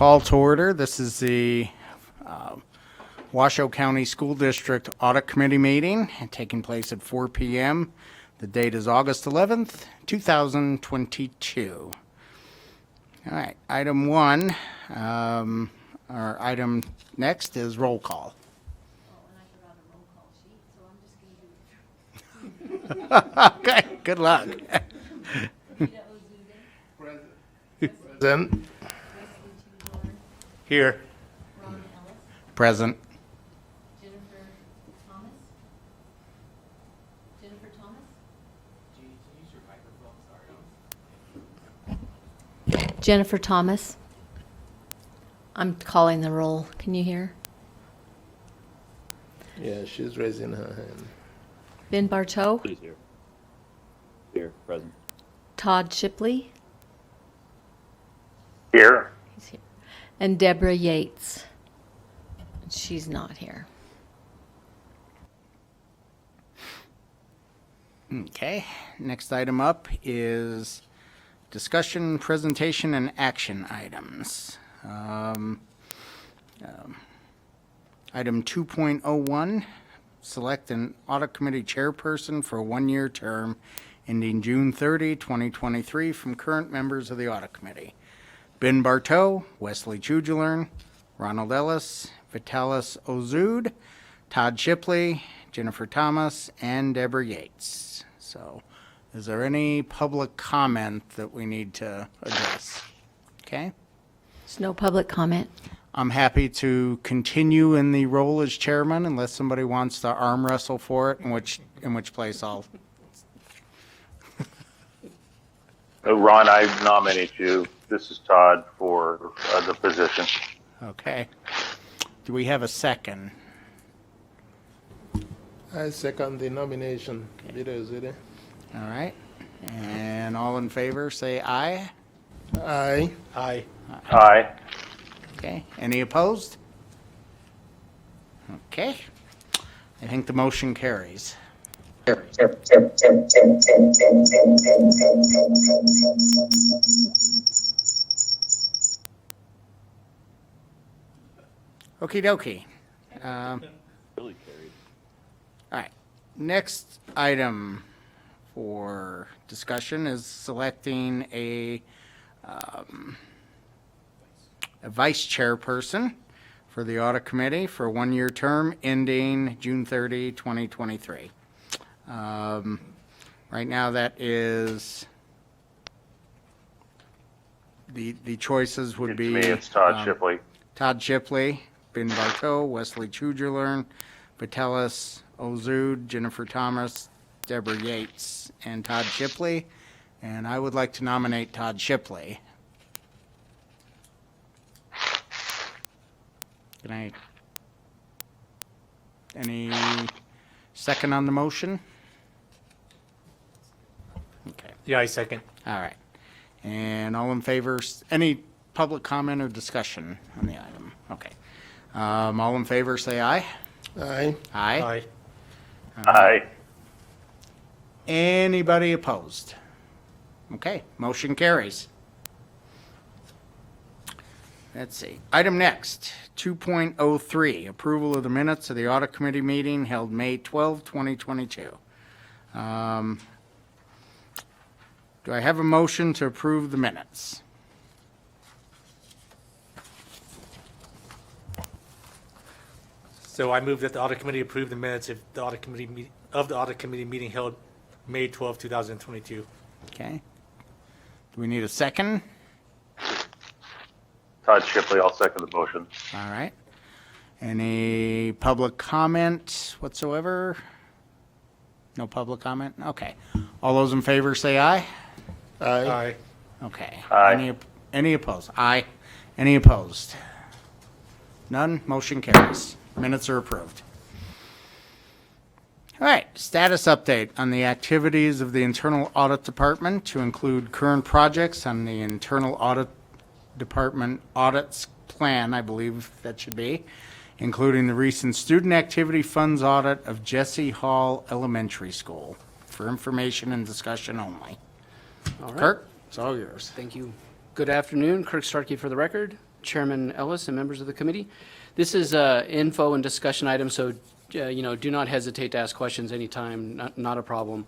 Call to order. This is the Washoe County School District Audit Committee meeting taking place at 4 p.m. The date is August 11th, 2022. All right, item one, our item next is roll call. Okay, good luck. Present. Here. Present. Jennifer Thomas? Jennifer Thomas. I'm calling the roll. Can you hear? Yeah, she's raising her hand. Ben Bartow? Please here. Here, present. Todd Shipley? Here. He's here. And Deborah Yates. She's not here. Okay, next item up is discussion, presentation, and action items. Item 2.01, select an audit committee chairperson for a one-year term ending June 30, 2023 from current members of the audit committee. Ben Bartow, Wesley Chujulern, Ronald Ellis, Vitalis Ozud, Todd Shipley, Jennifer Thomas, and Deborah Yates. So, is there any public comment that we need to address? Okay. There's no public comment. I'm happy to continue in the role as chairman unless somebody wants to arm wrestle for it, in which place I'll. Ron, I nominate you. This is Todd for the position. Okay. Do we have a second? I second the nomination. Okay. All right. And all in favor, say aye. Aye. Aye. Aye. Okay. Any opposed? Okay. I think the motion carries. Okie dokie. Really carried. All right. Next item for discussion is selecting a vice chairperson for the audit committee for a one-year term ending June 30, 2023. Right now, that is the choices would be. It's me, it's Todd Shipley. Todd Shipley, Ben Bartow, Wesley Chujulern, Vitalis Ozud, Jennifer Thomas, Deborah Yates, and Todd Shipley. And I would like to nominate Todd Shipley. Can I? Any second on the motion? Okay. Yeah, I second. All right. And all in favor, any public comment or discussion on the item? Okay. All in favor, say aye. Aye. Aye. Aye. Aye. Anybody opposed? Okay, motion carries. Let's see. Item next, 2.03, approval of the minutes of the audit committee meeting held May 12, 2022. Do I have a motion to approve the minutes? So I move that the audit committee approve the minutes of the audit committee meeting held May 12, 2022. Okay. Do we need a second? Todd Shipley, I'll second the motion. All right. Any public comment whatsoever? No public comment? Okay. All those in favor say aye. Aye. Okay. Aye. Any opposed? Aye. Any opposed? None? Motion carries. Minutes are approved. All right, status update on the activities of the Internal Audit Department to include current projects on the Internal Audit Department audits plan, I believe that should be, including the recent student activity funds audit of Jesse Hall Elementary School. For information and discussion only. All right. Kirk, it's all yours. Thank you. Good afternoon. Kirk Starkey for the record. Chairman Ellis and members of the committee. This is a info and discussion item, so, do not hesitate to ask questions anytime, not a problem.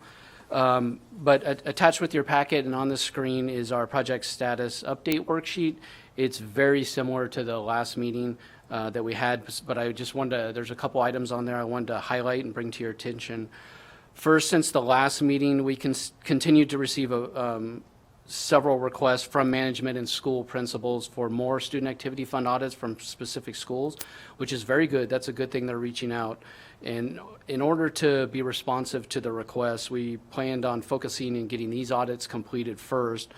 But attached with your packet and on the screen is our project status update worksheet. It's very similar to the last meeting that we had, but I just wanted to, there's a couple items on there I wanted to highlight and bring to your attention. First, since the last meeting, we continued to receive several requests from management and school principals for more student activity fund audits from specific schools, which is very good. That's a good thing they're reaching out. And in order to be responsive to the requests, we planned on focusing and getting these audits completed first,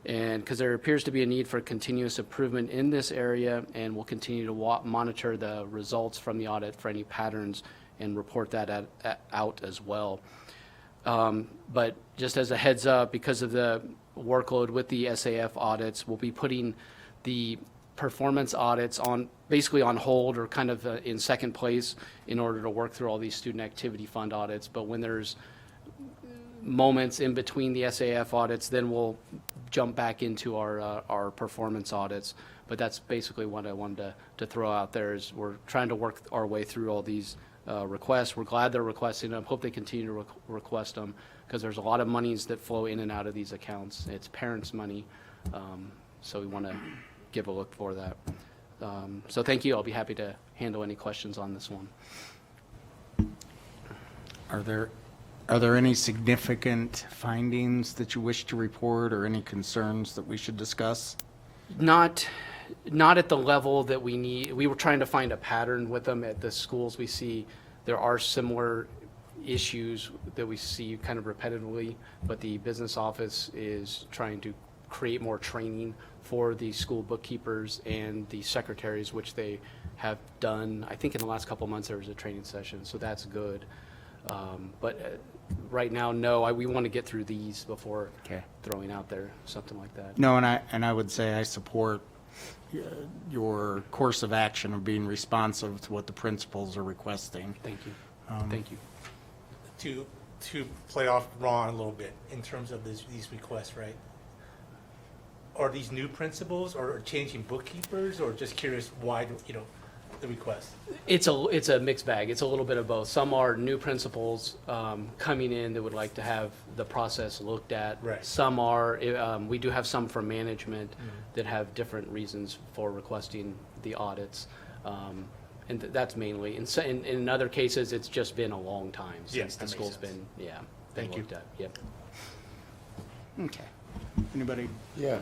and because there appears to be a need for continuous improvement in this area, and we'll continue to monitor the results from the audit for any patterns and report that out as well. But just as a heads up, because of the workload with the SAF audits, we'll be putting the performance audits basically on hold or kind of in second place in order to work through all these student activity fund audits. But when there's moments in between the SAF audits, then we'll jump back into our performance audits. But that's basically what I wanted to throw out there, is we're trying to work our way through all these requests. We're glad they're requesting them. Hope they continue to request them, because there's a lot of monies that flow in and out of these accounts. It's parents' money, so we want to give a look for that. So thank you. I'll be happy to handle any questions on this one. Are there any significant findings that you wish to report, or any concerns that we should discuss? Not at the level that we need. We were trying to find a pattern with them at the schools. We see there are similar issues that we see kind of repetitively, but the business office is trying to create more training for the school bookkeepers and the secretaries, which they have done. I think in the last couple of months there was a training session, so that's good. But right now, no, we want to get through these before throwing out there something like that. No, and I would say I support your course of action of being responsive to what the principals are requesting. Thank you. Thank you. To play off Ron a little bit in terms of these requests, right? Are these new principals, or changing bookkeepers, or just curious why, the request? It's a mixed bag. It's a little bit of both. Some are new principals coming in that would like to have the process looked at. Right. Some are, we do have some from management that have different reasons for requesting the audits. And that's mainly, in other cases, it's just been a long time since the school's been, Thank you. looked at. Yep. Okay. Anybody? Yeah.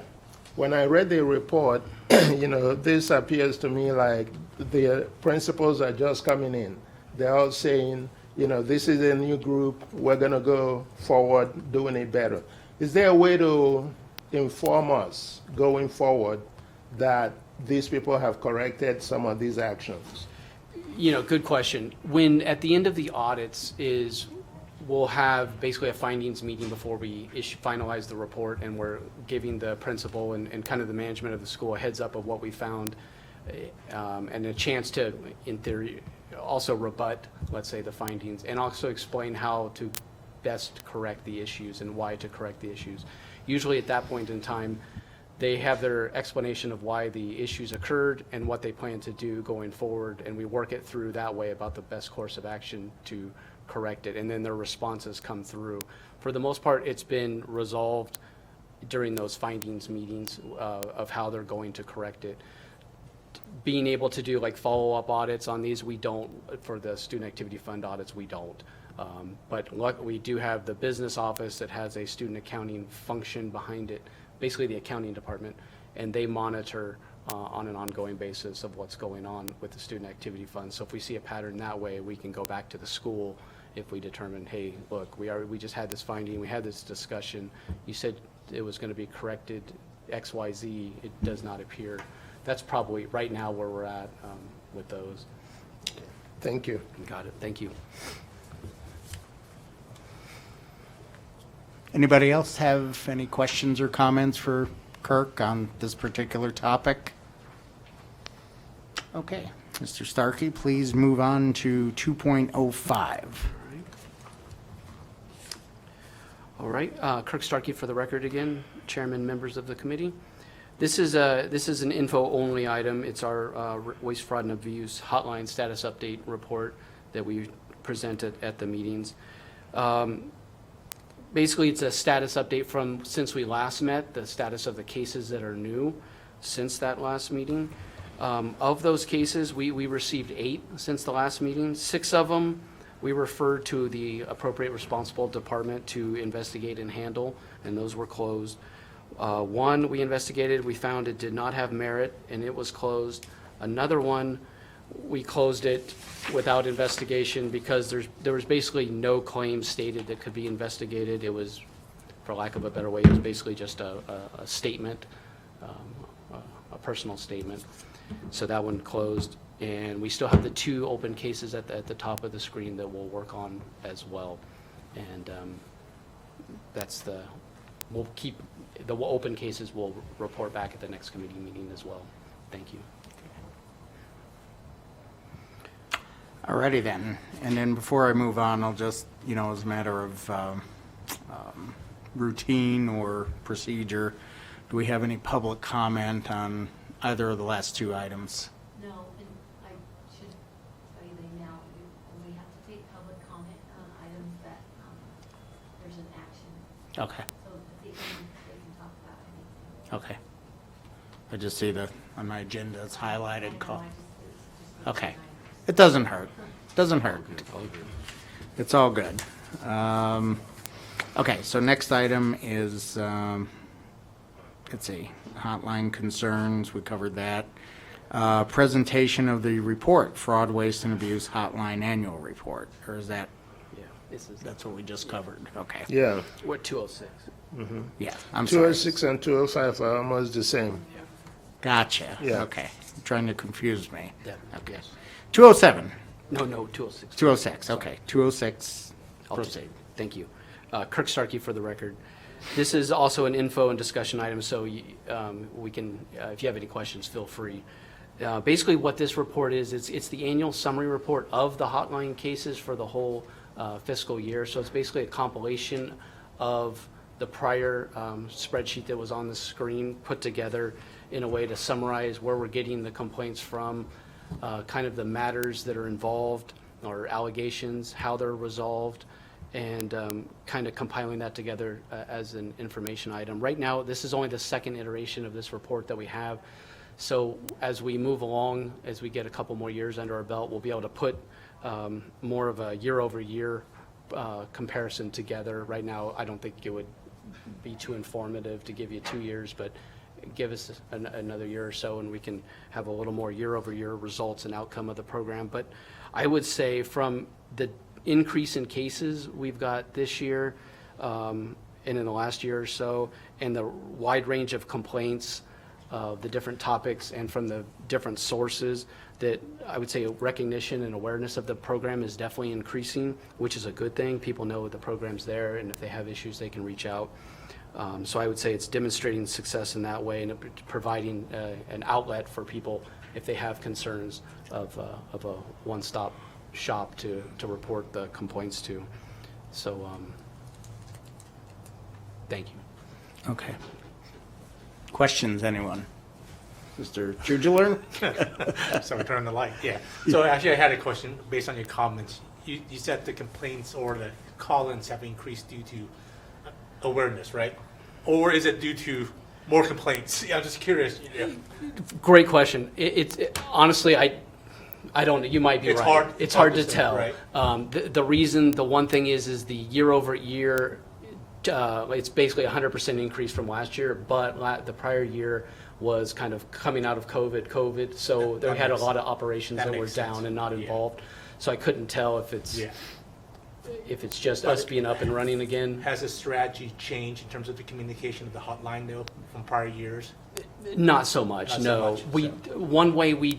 When I read the report, this appears to me like the principals are just coming in. They're all saying, this is a new group, we're going to go forward doing it better. Is there a way to inform us going forward that these people have corrected some of these actions? Good question. At the end of the audits we'll have basically a findings meeting before we finalize the report, and we're giving the principal and kind of the management of the school a heads up of what we found, and a chance to, in theory, also rebut, let's say, the findings, and also explain how to best correct the issues and why to correct the issues. Usually at that point in time, they have their explanation of why the issues occurred and what they plan to do going forward, and we work it through that way about the best course of action to correct it, and then their responses come through. For the most part, it's been resolved during those findings meetings of how they're going to correct it. Being able to do like follow-up audits on these, we don't. For the student activity fund audits, we don't. But we do have the business office that has a student accounting function behind it, basically the accounting department, and they monitor on an ongoing basis of what's going on with the student activity fund. So if we see a pattern that way, we can go back to the school if we determine, hey, look, we just had this finding, we had this discussion, you said it was going to be corrected XYZ, it does not appear. That's probably right now where we're at with those. Thank you. Got it. Thank you. Anybody else have any questions or comments for Kirk on this particular topic? Okay. Mr. Starkey, please move on to 2.05. All right, Kirk Starkey for the record again, Chairman, members of the committee. This is an info-only item. It's our waste, fraud, and abuse hotline status update report that we presented at the meetings. Basically, it's a status update from since we last met, the status of the cases that are new since that last meeting. Of those cases, we received 8 since the last meeting. 6 of them, we referred to the appropriate responsible department to investigate and handle, and those were closed. 1 we investigated, we found it did not have merit, and it was closed. Another one, we closed it without investigation because there was basically no claim stated that could be investigated. It was, for lack of a better way, it was basically just a statement, a personal statement. So that one closed, and we still have the 2 open cases at the top of the screen that we'll work on as well. And that's we'll keep, the open cases we'll report back at the next committee meeting as well. Thank you. Alrighty then, and then before I move on, I'll just, as a matter of routine or procedure, do we have any public comment on either of the last 2 items? No, and I should tell you that now, you only have to take public comment on items that there's an action. Okay, So they can talk about anything. okay. I just see that on my agenda it's highlighted. Call. Okay. It doesn't hurt. Doesn't hurt. It's all good. Okay, so next item is, let's see, Hotline Concerns. We covered that. Presentation of the report, Fraud, Waste, and Abuse Hotline Annual Report. Or is that, Yeah, that's what we just covered? Okay. Yeah, we're at 206. Yeah, I'm sorry. 206 and 205 are almost the same. Gotcha. Yeah. Okay. Trying to confuse me. Yeah, Okay. yes. 207. No, 206. 206, okay. 206, I'll take proceed. it. Thank you. Kirk Starkey for the record. This is also an info and discussion item, so we can, if you have any questions, feel free. Basically, what this report is, it's the annual summary report of the hotline cases for the whole fiscal year. So it's basically a compilation of the prior spreadsheet that was on the screen, put together in a way to summarize where we're getting the complaints from, kind of the matters that are involved or allegations, how they're resolved, and kind of compiling that together as an information item. Right now, this is only the 2nd iteration of this report that we have. So as we move along, as we get a couple more years under our belt, we'll be able to put more of a year-over-year comparison together. Right now, I don't think it would be too informative to give you 2 years, but give us another year or so and we can have a little more year-over-year results and outcome of the program. But I would say from the increase in cases we've got this year and in the last year or so, and the wide range of complaints, the different topics, and from the different sources, that I would say recognition and awareness of the program is definitely increasing, which is a good thing. People know the program's there, and if they have issues, they can reach out. So I would say it's demonstrating success in that way, and providing an outlet for people if they have concerns of a one-stop shop to report the complaints to. So thank you. Okay. Questions, anyone? Mr. Jugler? So we turn on the light, yeah. So actually, I had a question based on your comments. You said the complaints or the call-ins have increased due to awareness, right? Or is it due to more complaints? Yeah, I'm just curious. Yeah. Great question. Honestly, I don't. You might be It's right. hard- It's hard to say, tell. right? The reason, the one thing is the year over year. It's basically 100% increase from last year, but the prior year was kind of coming out of COVID. So they had a lot of operations that were makes sense. down and not Yeah. involved. So I couldn't tell if it's Yeah. just us being up and running again. Has the strategy changed in terms of the communication of the hotline though from prior years? Not so much, Not so no. much, One way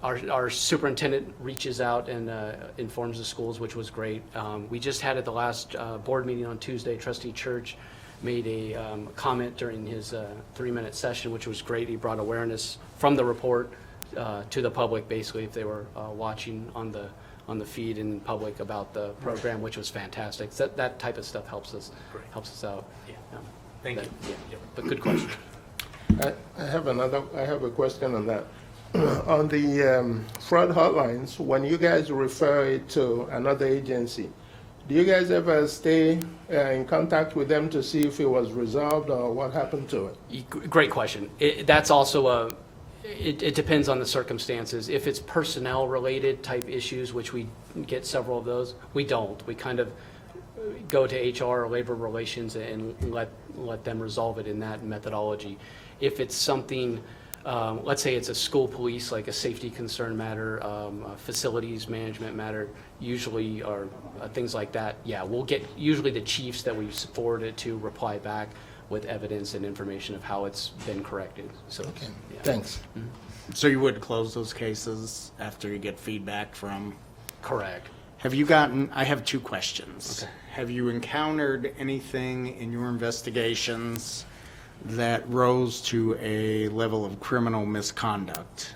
our superintendent reaches out and informs the schools, which was great. We just had at the last board meeting on Tuesday, Trustee Church made a comment during his 3-minute session, which was great. He brought awareness from the report to the public, basically, if they were watching on the feed in public about the program, which was fantastic. That type of stuff helps us Great. out. Yeah. Thank you. Yeah, Yep. but good question. I have a question on that. On the fraud hotlines, when you guys refer it to another agency, do you guys ever stay in contact with them to see if it was resolved or what happened to it? Great question. That's also it depends on the circumstances. If it's personnel related type issues, which we get several of those, we don't. We kind of go to HR or labor relations and let them resolve it in that methodology. If it's something, let's say it's a school police, like a safety concern matter, a facilities management matter, usually, or things like that, yeah, we'll get usually the chiefs that we forward it to reply back with evidence and information of how it's been corrected. So, yeah. Thanks. So you would close those cases after you get feedback from? Correct. Have you gotten, I have two questions. Okay. Have you encountered anything in your investigations that rose to a level of criminal misconduct?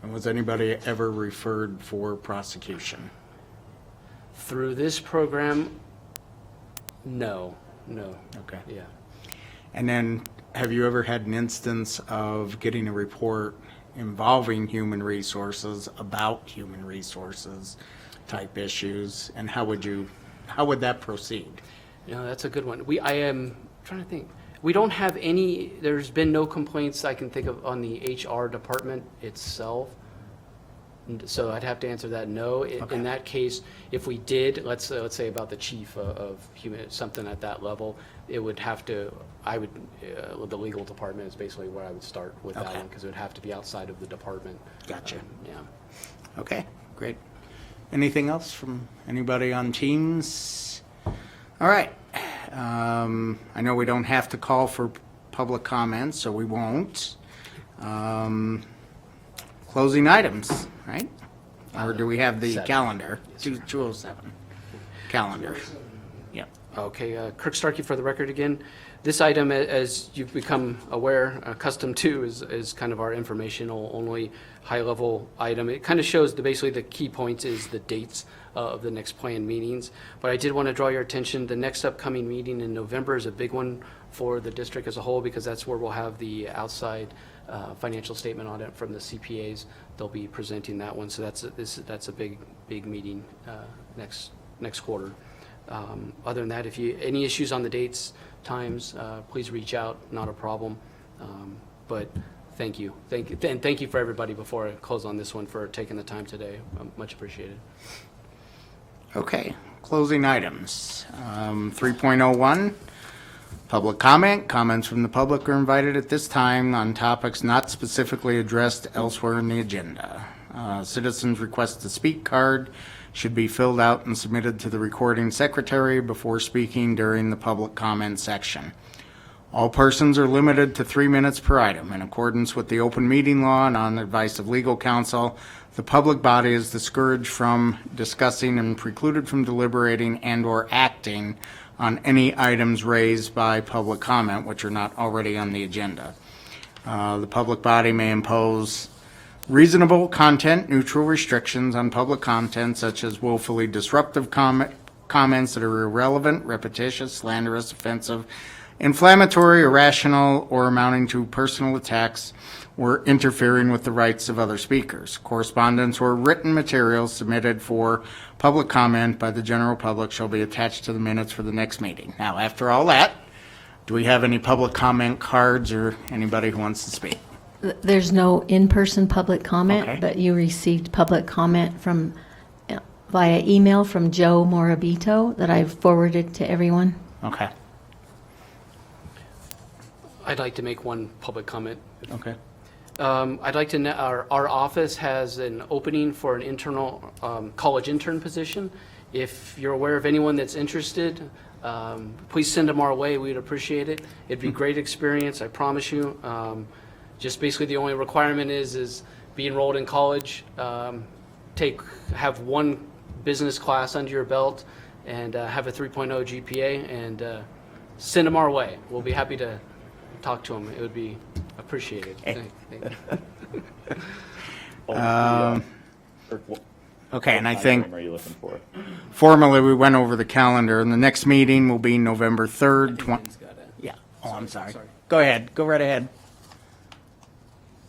And was anybody ever referred for prosecution? Through this program, no. Okay. Yeah. And then, have you ever had an instance of getting a report involving human resources about human resources type issues? And how would that proceed? No, that's a good one. I am trying to think. We don't have any, there's been no complaints I can think of on the HR department itself. So I'd have to answer that no. In that case, if we did, let's say about the chief of human, something at that level, it would have to, the legal department is basically where I would start with that Okay. one, because it would have to be outside of the department. Gotcha. Yeah. Okay, great. Anything else from anybody on Teams? All right. I know we don't have to call for public comments, so we won't. Closing items, right? Or do we have the Seven. Calendar? 207. Calendar. Yep. Okay, Kirk Starkey for the record again. This item, as you've become aware, accustomed to, is kind of our informational only high-level item. It kind of shows basically the key points is the dates of the next planned meetings. But I did want to draw your attention, the next upcoming meeting in November is a big one for the district as a whole, because that's where we'll have the outside financial statement audit from the CPAs. They'll be presenting that one, so that's a big meeting next quarter. Other than that, if you any issues on the dates, times, please reach out. Not a problem. But thank you, and thank you for everybody before I close on this one for taking the time today. Much appreciated. Okay, closing items. 3.01, public comment. Comments from the public are invited at this time on topics not specifically addressed elsewhere in the agenda. Citizens' request to speak card should be filled out and submitted to the recording secretary before speaking during the public comment section. All persons are limited to 3 minutes per item. In accordance with the open meeting law and on advice of legal counsel, the public body is discouraged from discussing and precluded from deliberating and/or acting on any items raised by public comment which are not already on the agenda. The public body may impose reasonable content neutral restrictions on public content such as willfully disruptive comments that are irrelevant, repetitious, slanderous, offensive, inflammatory, irrational, or amounting to personal attacks or interfering with the rights of other speakers. Correspondence or written materials submitted for public comment by the general public shall be attached to the minutes for the next meeting. Now, after all that, do we have any public comment cards or anybody who wants to speak? There's no in-person public comment, Okay. but you received public comment from via email from Joe Morabito that I've forwarded to everyone. Okay. I'd like to make one public comment. Okay. I'd like to, our office has an opening for an internal college intern position. If you're aware of anyone that's interested, please send them our way. We'd appreciate it. It'd be a great experience, I promise you. Just basically the only requirement is be enrolled in college, have one business class under your belt, and have a 3.0 GPA, and send them our way. We'll be happy to talk to them. It would be appreciated. Thank you. Okay, and I What think timeframe are you looking for? formally we went over the calendar, and the next meeting will be November 3rd. Everything's got it. Yeah, Oh, I'm sorry. Go ahead. Go right ahead.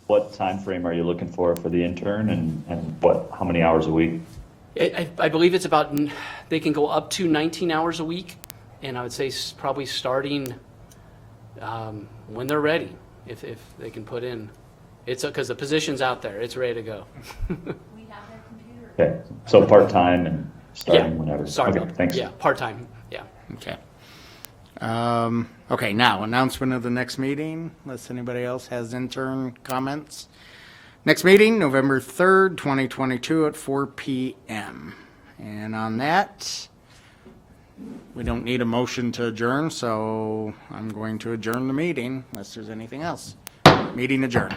What time frame are you looking for the intern and how many hours a week? I believe it's about, they can go up to 19 hours a week, and I would say probably starting when they're ready, if they can put in. It's because the position's out there, it's ready to go. We have their computer. Okay, so part-time and starting Yeah, whenever. sorry Okay, about that. thanks. Yeah, part-time, yeah. Okay. Okay, now, announcement of the next meeting, unless anybody else has intern comments. Next meeting, November 3rd, 2022 at 4 PM. And on that, we don't need a motion to adjourn, so I'm going to adjourn the meeting unless there's anything else. Meeting adjourned.